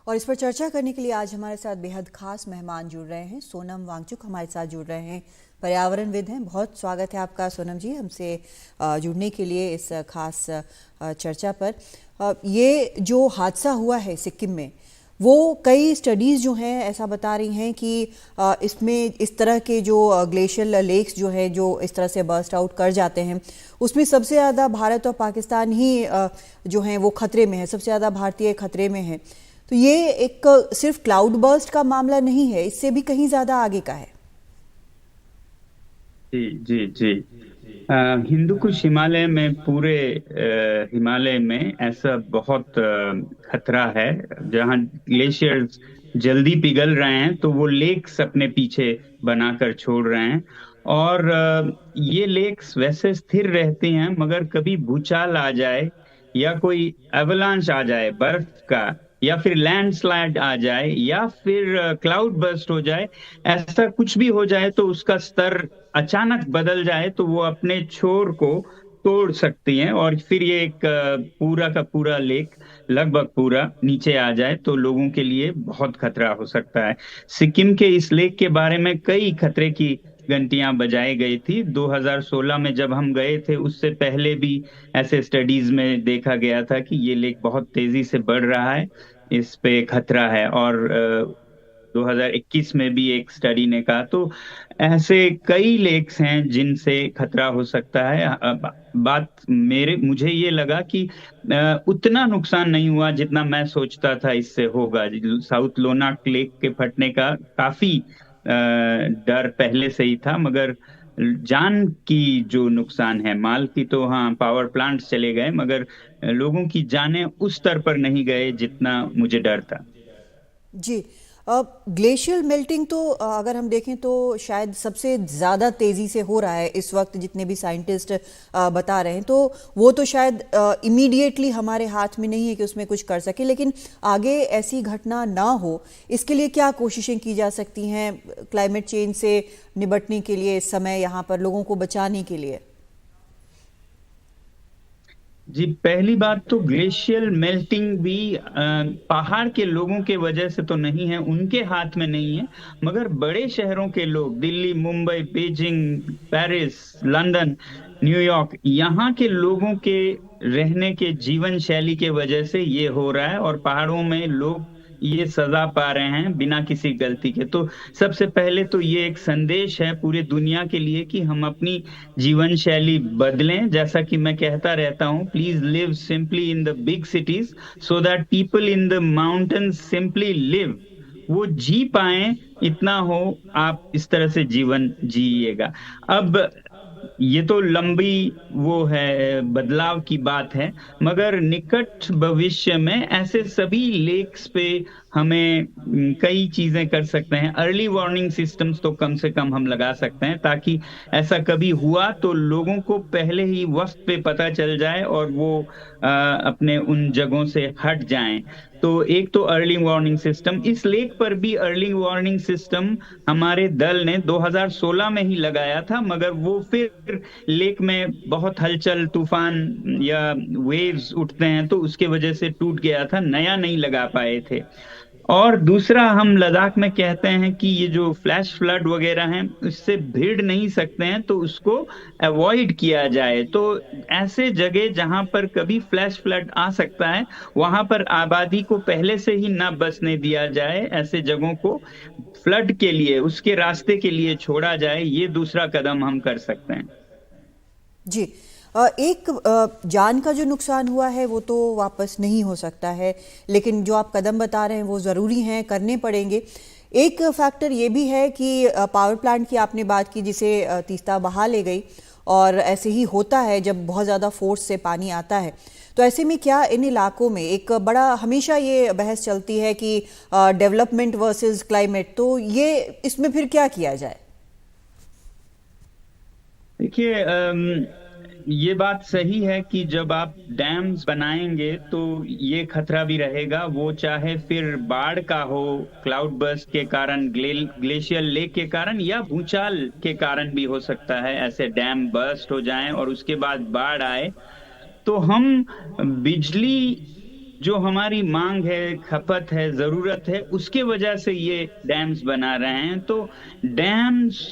और इस पर चर्चा करने के लिए आज हमारे साथ बेहद खास मेहमान जुड़ रहे हैं। सोनम वांगचुक हमारे साथ जुड़ रहे हैं, पर्यावरणविद हैं। बहुत स्वागत है आपका सोनम जी, हमसे जुड़ने के लिए इस खास चर्चा पर। ये जो हादसा हुआ है सिक्किम में, वो कई स्टडीज़ जो हैं ऐसा बता रही हैं कि इसमें इस तरह के जो ग्लेशियल लेक्स जो है जो इस तरह से बर्स्ट आउट कर जाते हैं, उसमें सबसे ज़्यादा भारत और पाकिस्तान ही जो हैं वो खतरे में है, सबसे ज़्यादा भारतीय खतरे में है। तो ये एक सिर्फ क्लाउड बर्स्ट का मामला नहीं है, इससे भी कहीं ज़्यादा आगे का है। जी जी जी। हिंदू कुश हिमालय में पूरे हिमालय में ऐसा बहुत खतरा है जहाँ ग्लेशियर्स जल्दी पिघल रहे हैं, तो वो लेक्स अपने पीछे बनाकर छोड़ रहे हैं। और ये लेक्स वैसे स्थिर रहते हैं, मगर कभी भूचाल आ जाए या कोई एवलांच आ जाए बर्फ का, या फिर लैंडस्लाइड आ जाए, या फिर क्लाउड बर्स्ट हो जाए, ऐसा कुछ भी हो जाए तो उसका स्तर अचानक बदल जाए तो वो अपने छोर को तोड़ सकती हैं, और फिर ये एक पूरा का पूरा लेक लगभग पूरा नीचे आ जाए तो लोगों के लिए बहुत खतरा हो सकता है। सिक्किम के इस लेक के बारे में कई खतरे की घंटियां बजाई गई थी। 2016 में जब हम गए थे, उससे पहले भी ऐसे स्टडीज में देखा गया था कि ये लेक बहुत तेजी से बढ़ रहा है, इस पे खतरा है। और 2021 में भी एक स्टडी ने कहा। तो ऐसे कई लेक्स हैं जिनसे खतरा हो सकता है। बात मुझे ये लगा कि उतना नुकसान नहीं हुआ जितना मैं सोचता था इससे होगा। साउथ लोनाक लेक के फटने का काफी डर पहले से ही था, मगर जान की जो नुकसान है, माल की तो हाँ पावर प्लांट्स चले गए, मगर लोगों की जानें उस स्तर पर नहीं गए जितना मुझे डर था। जी, ग्लेशियल मेल्टिंग तो अगर हम देखें तो शायद सबसे ज़्यादा तेज़ी से हो रहा है इस वक्त, जितने भी साइंटिस्ट बता रहे हैं। तो वो तो शायद इमीडिएटली हमारे हाथ में नहीं है कि उसमें कुछ कर सके, लेकिन आगे ऐसी घटना ना हो इसके लिए क्या कोशिशें की जा सकती हैं क्लाइमेट चेंज से निपटने के लिए, इस समय यहाँ पर लोगों को बचाने के लिए? जी, पहली बात तो ग्लेशियल मेल्टिंग भी पहाड़ के लोगों के वजह से तो नहीं है, उनके हाथ में नहीं है, मगर बड़े शहरों के लोग, Delhi, Mumbai, Beijing, Paris, London, New York, यहाँ के लोगों के रहने के जीवन शैली के वजह से ये हो रहा है, और पहाड़ों में लोग ये सजा पा रहे हैं बिना किसी गलती के। तो सबसे पहले तो ये एक संदेश है पूरी दुनिया के लिए कि हम अपनी जीवन शैली बदलें। जैसा कि मैं कहता रहता हूं, please live simply in the big cities so that people in the mountains simply live. वो जी पाए, इतना हो आप इस तरह से जीवन जिएगा। अब ये तो लंबी वो है, बदलाव की बात है, मगर निकट भविष्य में ऐसे सभी लेक्स पे हमें कई चीजें कर सकते हैं। अर्ली वार्निंग सिस्टम्स तो कम से कम हम लगा सकते हैं, ताकि ऐसा कभी हुआ तो लोगों को पहले ही वक्त पे पता चल जाए और वो अपने उन जगहों से हट जाएं। तो एक तो अर्ली वार्निंग सिस्टम, इस लेक पर भी अर्ली वार्निंग सिस्टम हमारे दल ने 2016 में ही लगाया था, मगर वो फिर लेक में बहुत हलचल, तूफान या वेव्स उठते हैं तो उसके वजह से टूट गया था, नया नहीं लगा पाए थे। और दूसरा, हम लद्दाख में कहते हैं कि ये जो फ्लैश फ्लड वगैरह हैं उससे भीड़ नहीं सकते हैं, तो उसको अवॉइड किया जाए। तो ऐसे जगह जहां पर कभी फ्लैश फ्लड आ सकता है, वहां पर आबादी को पहले से ही ना बसने दिया जाए, ऐसे जगहों को फ्लड के लिए, उसके रास्ते के लिए छोड़ा जाए। ये दूसरा कदम हम कर सकते हैं। जी, एक जान का जो नुकसान हुआ है वो तो वापस नहीं हो सकता है, लेकिन जो आप कदम बता रहे हैं वो ज़रूरी हैं, करने पड़ेंगे। एक फैक्टर ये भी है कि पावर प्लांट की आपने बात की, जिसे तीस्ता बहा ले गई, और ऐसे ही होता है जब बहुत ज़्यादा फोर्स से पानी आता है। तो ऐसे में क्या इन इलाकों में एक बड़ा, हमेशा ये बहस चलती है कि डेवलपमेंट वर्सेस क्लाइमेट, तो ये इसमें फिर क्या किया जाए? देखिए, ये बात सही है कि जब आप डैम्स बनाएंगे तो ये खतरा भी रहेगा, वो चाहे फिर बाढ़ का हो, क्लाउड बर्स्ट के कारण, ग्लेशियर लेक के कारण, या भूचाल के कारण भी हो सकता है। ऐसे डैम बर्स्ट हो जाएं और उसके बाद बाढ़ आए, तो हम बिजली जो हमारी मांग है, खपत है, जरूरत है, उसके वजह से ये डैम्स बना रहे हैं। तो डैम्स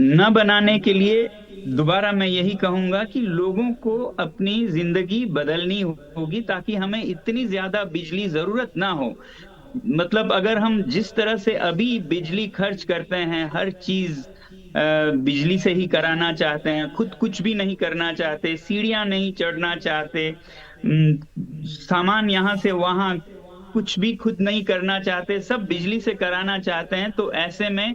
न बनाने के लिए दोबारा मैं यही कहूंगा कि लोगों को अपनी जिंदगी बदलनी होगी, ताकि हमें इतनी ज्यादा बिजली जरूरत ना हो। मतलब अगर हम जिस तरह से अभी बिजली खर्च करते हैं, हर चीज बिजली से ही कराना चाहते हैं, खुद कुछ भी नहीं करना चाहते, सीढ़ियां नहीं चढ़ना चाहते, सामान यहाँ से वहां कुछ भी खुद नहीं करना चाहते, सब बिजली से कराना चाहते हैं, तो ऐसे में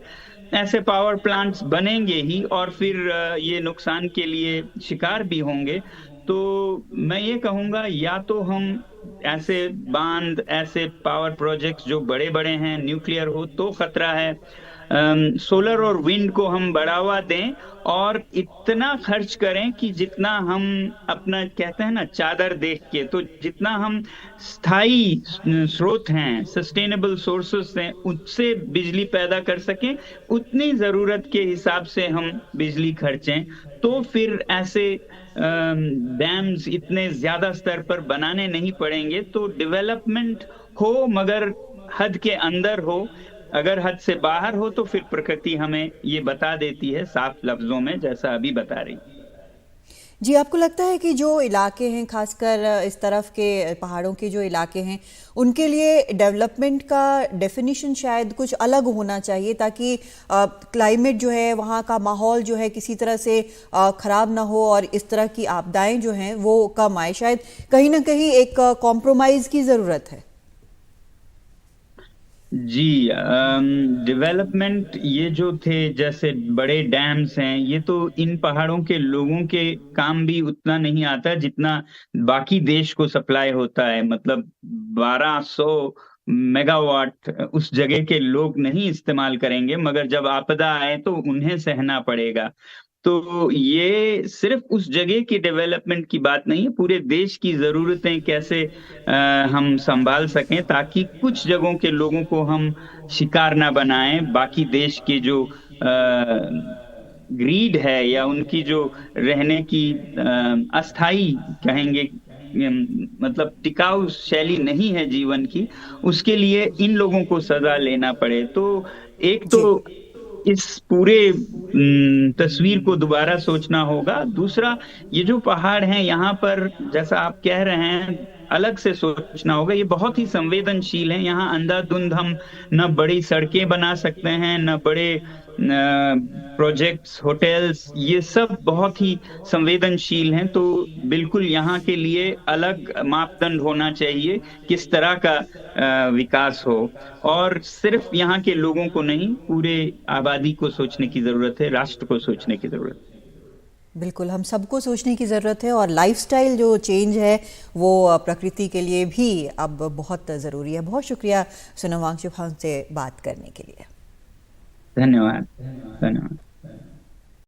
ऐसे पावर प्लांट्स बनेंगे ही और फिर ये नुकसान के लिए शिकार भी होंगे। तो मैं ये कहूंगा, या तो हम ऐसे बांध, ऐसे पावर प्रोजेक्ट्स जो बड़े बड़े हैं, न्यूक्लियर हो तो खतरा है, सोलर और विंड को हम बढ़ावा दें और इतना खर्च करें कि जितना हम अपना कहते हैं ना चादर देख के, तो जितना हम स्थायी स्रोत हैं, सस्टेनेबल सोर्सेस हैं, उससे बिजली पैदा कर सकें, उतनी जरूरत के हिसाब से हम बिजली खर्चें। तो फिर ऐसे डैम्स इतने ज्यादा स्तर पर बनाने नहीं पड़ेंगे। तो डेवलपमेंट हो मगर हद के अंदर हो। अगर हद से बाहर हो तो फिर प्रकृति हमें ये बता देती है साफ लफ्जों में, जैसा अभी बता रही। जी, आपको लगता है कि जो इलाके हैं, खासकर इस तरफ के पहाड़ों के जो इलाके हैं, उनके लिए डेवलपमेंट का डेफिनेशन शायद कुछ अलग होना चाहिए, ताकि क्लाइमेट जो है, वहाँ का माहौल जो है किसी तरह से खराब ना हो और इस तरह की आपदाएं जो हैं वो कम आए। शायद कहीं ना कहीं एक कॉम्प्रोमाइज की ज़रूरत है। जी, डेवलपमेंट ये जो थे जैसे बड़े डैम्स हैं, ये तो इन पहाड़ों के लोगों के काम भी उतना नहीं आता जितना बाकी देश को सप्लाई होता है। मतलब 1200 मेगावाट उस जगह के लोग नहीं इस्तेमाल करेंगे, मगर जब आपदा आए तो उन्हें सहना पड़ेगा। तो ये सिर्फ उस जगह की डेवलपमेंट की बात नहीं है, पूरे देश की जरूरतें कैसे हम संभाल सकें, ताकि कुछ जगहों के लोगों को हम शिकार ना बनाएं। बाकी देश के जो ग्रीड है या उनकी जो रहने की अस्थाई कहेंगे, मतलब टिकाऊ शैली नहीं है जीवन की, उसके लिए इन लोगों को सजा लेना पड़े। तो एक तो जी। इस पूरे तस्वीर को दोबारा सोचना होगा। दूसरा, ये जो पहाड़ हैं यहाँ पर, जैसा आप कह रहे हैं, अलग से सोचना होगा। ये बहुत ही संवेदनशील है। यहाँ अंधाधुंध हम न बड़ी सड़कें बना सकते हैं, न बड़े प्रोजेक्ट्स, होटल्स, ये सब बहुत ही संवेदनशील हैं। तो बिल्कुल यहाँ के लिए अलग मापदंड होना चाहिए, किस तरह का विकास हो। और सिर्फ यहाँ के लोगों को नहीं, पूरे आबादी को सोचने की जरूरत है, राष्ट्र को सोचने की जरूरत है। बिल्कुल, हम सबको सोचने की ज़रूरत है और लाइफस्टाइल जो चेंज है वो प्रकृति के लिए भी अब बहुत ज़रूरी है। बहुत शुक्रिया सोनम वांगचुक हमसे बात करने के लिए। धन्यवाद। धन्यवाद।